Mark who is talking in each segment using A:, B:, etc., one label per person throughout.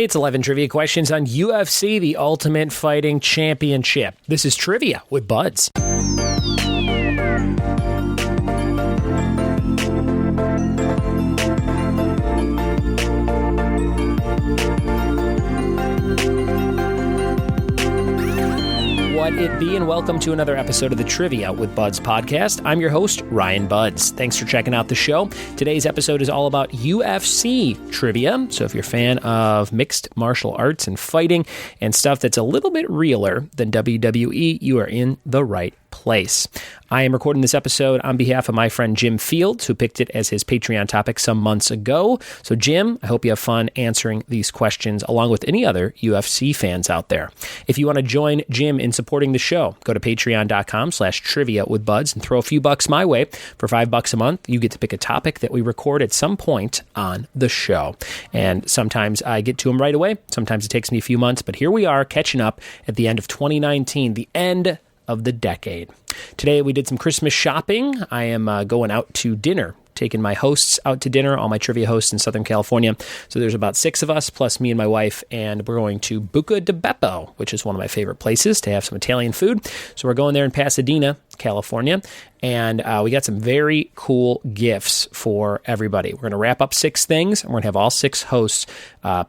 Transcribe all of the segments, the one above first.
A: It's 11 trivia questions on UFC, the Ultimate Fighting Championship. This is Trivia with Buds. What it be, and welcome to another episode of the Trivia with Buds podcast. I'm your host, Ryan Buds. Thanks for checking out the show. Today's episode is all about UFC trivia. So if you're a fan of mixed martial arts and fighting and stuff that's a little bit realer than WWE, you are in the right place. I am recording this episode on behalf of my friend Jim Fields, who picked it as his Patreon topic some months ago. So Jim, I hope you have fun answering these questions along with any other UFC fans out there. If you want to join Jim in supporting the show, go to patreon.com/trivia with Buds and throw a few bucks my way. For $5 a month, you get to pick a topic that we record at some point on the show. And sometimes I get to them right away. Sometimes it takes me a few months, but here we are catching up at the end of 2019, the end of the decade. Today we did some Christmas shopping. I am going out to dinner, taking my hosts out to dinner, all my trivia hosts in Southern California. So there's about 6 of us, plus me and my wife, and we're going to Buca di Beppo, which is one of my favorite places to have some Italian food. So we're going there in Pasadena, California, and we got some very cool gifts for everybody. We're going to wrap up 6 things, and we're going to have all 6 hosts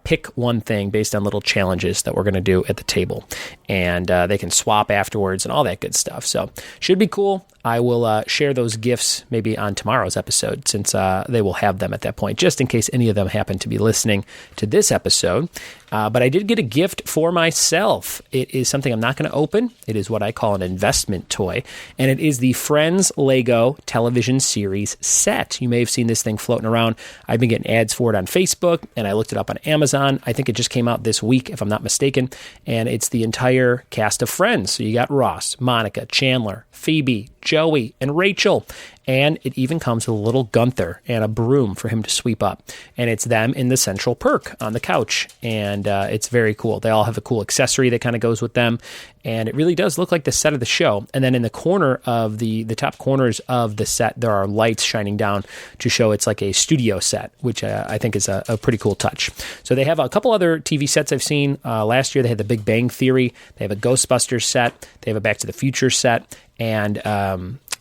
A: pick one thing based on little challenges that we're going to do at the table. And they can swap afterwards and all that good stuff. So should be cool. I will share those gifts maybe on tomorrow's episode, since they will have them at that point, just in case any of them happen to be listening to this episode. But I did get a gift for myself. It is something I'm not going to open. It is what I call an investment toy, and it is the Friends Lego television series set. You may have seen this thing floating around. I've been getting ads for it on Facebook, and I looked it up on Amazon. I think it just came out this week, if I'm not mistaken, and it's the entire cast of Friends. So you got Ross, Monica, Chandler, Phoebe, Joey, and Rachel. And it even comes with a little Gunther and a broom for him to sweep up. And it's them in the central perk on the couch. And it's very cool. They all have a cool accessory that kind of goes with them. And it really does look like the set of the show. And then in the corner of the top corners of the set, there are lights shining down to show it's like a studio set, which I think is a pretty cool touch. So they have a couple other TV sets I've seen. Last year they had the Big Bang Theory. They have a Ghostbusters set. They have a Back to the Future set. And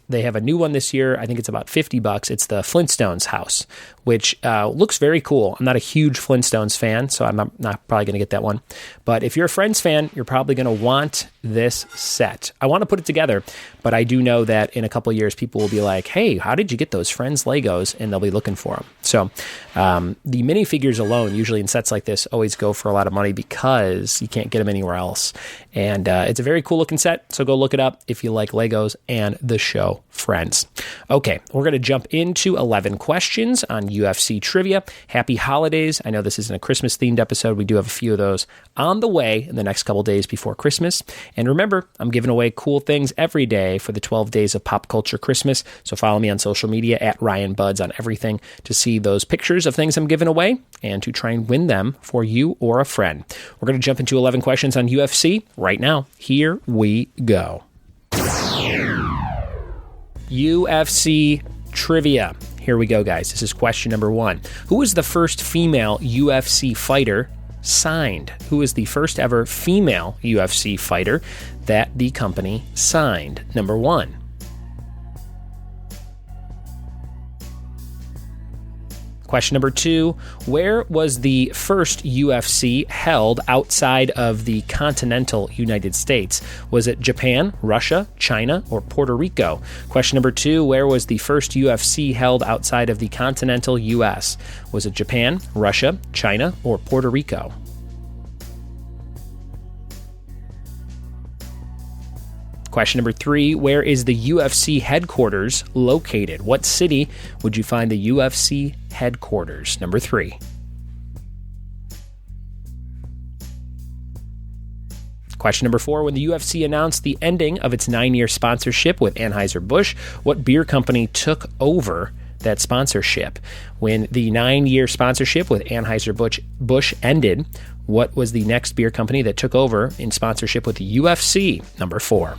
A: they have a new one this year. I think it's about $50. It's the Flintstones house, which looks very cool. I'm not a huge Flintstones fan, so I'm not probably going to get that one. But if you're a Friends fan, you're probably going to want this set. I want to put it together, but I do know that in a couple of years, people will be like, hey, how did you get those Friends Legos? And they'll be looking for them. So the minifigures alone, usually in sets like this, always go for a lot of money because you can't get them anywhere else. And it's a very cool looking set, so go look it up if you like Legos and the show Friends. Okay, we're going to jump into 11 questions on UFC trivia. Happy holidays. I know this isn't a Christmas-themed episode. We do have a few of those on the way in the next couple days before Christmas. And remember, I'm giving away cool things every day for the 12 days of Pop Culture Christmas. So follow me on social media at Ryan Buds on everything to see those pictures of things I'm giving away and to try and win them for you or a friend. We're going to jump into 11 questions on UFC right now. Here we go. UFC trivia. Here we go, guys. This is question number 1. Who was the first female UFC fighter signed? Who is the first ever female UFC fighter that the company signed? Number 1. Question number 2, where was the first UFC held outside of the continental United States? Was it Japan, Russia, China, or Puerto Rico? Question number 2, where was the first UFC held outside of the continental U.S.? Was it Japan, Russia, China, or Puerto Rico? Question number 3, where is the UFC headquarters located? What city would you find the UFC headquarters? Number 3. Question number 4, when the UFC announced the ending of its 9-year sponsorship with Anheuser-Busch, what beer company took over that sponsorship? When the 9-year sponsorship with Anheuser-Busch ended, what was the next beer company that took over in sponsorship with the UFC? Number 4.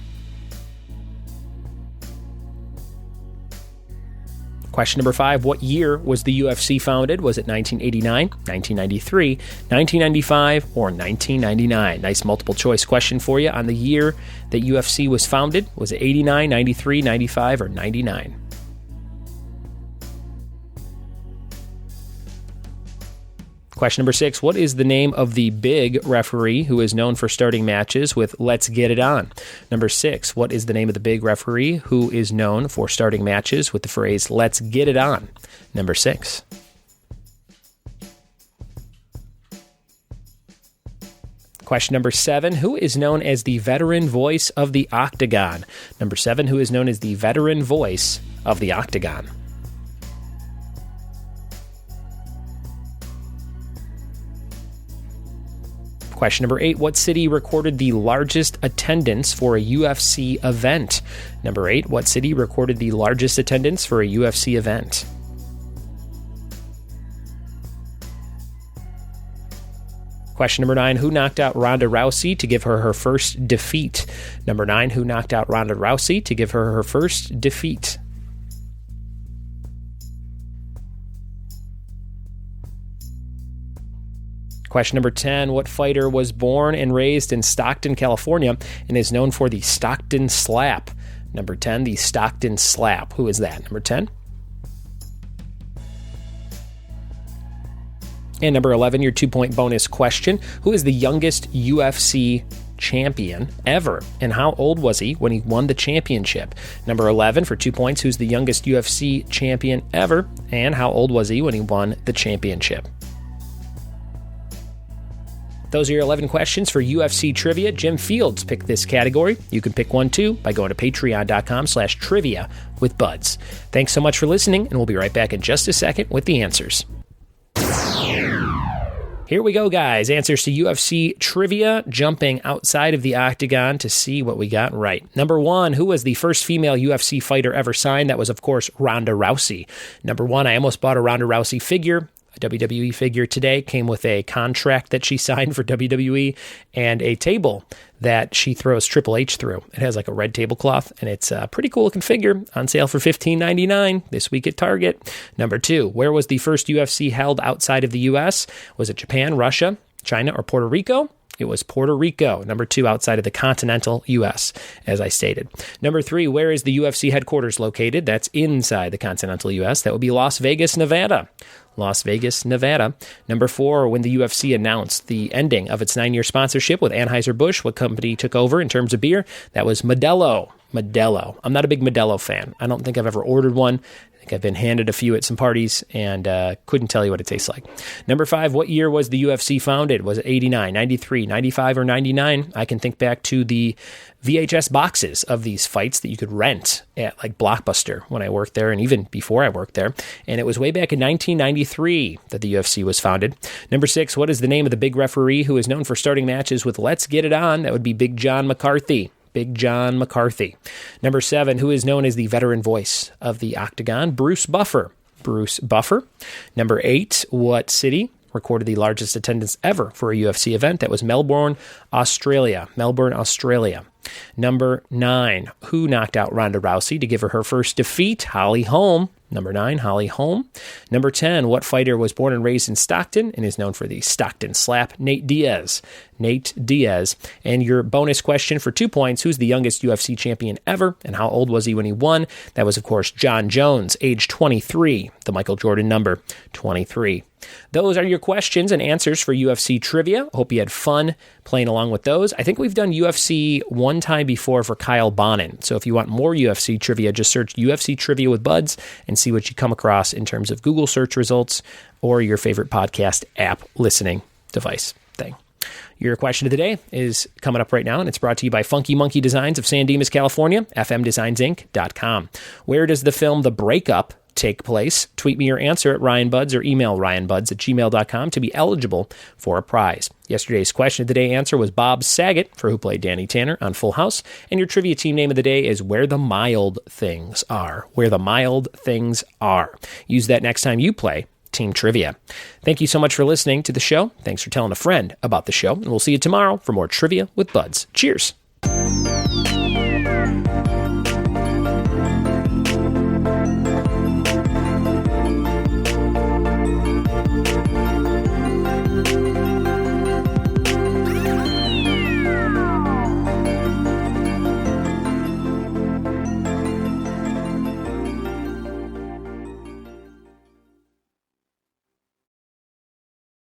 A: Question number 5, what year was the UFC founded? Was it 1989, 1993, 1995, or 1999? Nice multiple choice question for you on the year that UFC was founded. Was it 89, 93, 95, or 99? Question number 6, what is the name of the big referee who is known for starting matches with "Let's get it on"? Number 6, what is the name of the big referee who is known for starting matches with the phrase "Let's get it on"? Number 6. Question number 7, who is known as the veteran voice of the Octagon? Number 7, who is known as the veteran voice of the Octagon? Question number 8, what city recorded the largest attendance for a UFC event? Number 8, what city recorded the largest attendance for a UFC event? Question number 9, who knocked out Ronda Rousey to give her first defeat? Number 9, who knocked out Ronda Rousey to give her first defeat? Question number 10, what fighter was born and raised in Stockton, California, and is known for the Stockton Slap? Number 10, the Stockton Slap. Who is that? Number 10. And number 11, your 2-point bonus question. Who is the youngest UFC champion ever, and how old was he when he won the championship? Number 11 for 2 points. Who's the youngest UFC champion ever, and how old was he when he won the championship? Those are your 11 questions for UFC trivia. Jim Fields picked this category. You can pick one too by going to patreon.com/trivia with Buds. Thanks so much for listening, and we'll be right back in just a second with the answers. Here we go, guys. Answers to UFC trivia, jumping outside of the octagon to see what we got right. Number 1, who was the first female UFC fighter ever signed? That was, of course, Ronda Rousey. Number 1, I almost bought a Ronda Rousey figure. A WWE figure today came with a contract that she signed for WWE and a table that she throws Triple H through. It has like a red tablecloth, and it's a pretty cool looking figure, on sale for $15.99 this week at Target. Number 2, where was the first UFC held outside of the U.S.? Was it Japan, Russia, China, or Puerto Rico? It was Puerto Rico. Number 2, outside of the continental U.S., as I stated. Number 3, where is the UFC headquarters located? That's inside the continental U.S. That would be Las Vegas, Nevada. Las Vegas, Nevada. Number 4, when the UFC announced the ending of its 9-year sponsorship with Anheuser-Busch, what company took over in terms of beer? That was Modelo. Modelo. I'm not a big Modelo fan. I don't think I've ever ordered one. I think I've been handed a few at some parties and couldn't tell you what it tastes like. Number 5, what year was the UFC founded? Was it 89, 93, 95, or 99? I can think back to the VHS boxes of these fights that you could rent at like Blockbuster when I worked there and even before I worked there. And it was way back in 1993 that the UFC was founded. Number 6, what is the name of the big referee who is known for starting matches with "Let's get it on"? That would be Big John McCarthy. Big John McCarthy. Number 7, who is known as the veteran voice of the Octagon? Bruce Buffer. Bruce Buffer. Number 8, what city recorded the largest attendance ever for a UFC event? That was Melbourne, Australia. Melbourne, Australia. Number 9, who knocked out Ronda Rousey to give her first defeat? Holly Holm. Number 9, Holly Holm. Number 10, what fighter was born and raised in Stockton and is known for the Stockton Slap? Nate Diaz. Nate Diaz. And your bonus question for 2 points, who's the youngest UFC champion ever and how old was he when he won? That was, of course, John Jones, age 23, the Michael Jordan number, 23. Those are your questions and answers for UFC trivia. Hope you had fun playing along with those. I think we've done UFC one time before for Kyle Bonin. So if you want more UFC trivia, just search UFC trivia with Buds and see what you come across in terms of Google search results or your favorite podcast app listening device thing. Your question of the day is coming up right now, and it's brought to you by Funky Monkey Designs of San Dimas, California, fmdesignsinc.com. Where does the film The Breakup take place? Tweet me your answer at RyanBuds or email ryanbuds@gmail.com to be eligible for a prize. Yesterday's question of the day answer was Bob Saget, for who played Danny Tanner on Full House, and your trivia team name of the day is Where the Mild Things Are. Where the Mild Things Are. Use that next time you play Team Trivia. Thank you so much for listening to the show. Thanks for telling a friend about the show, and we'll see you tomorrow for more Trivia with Buds. Cheers.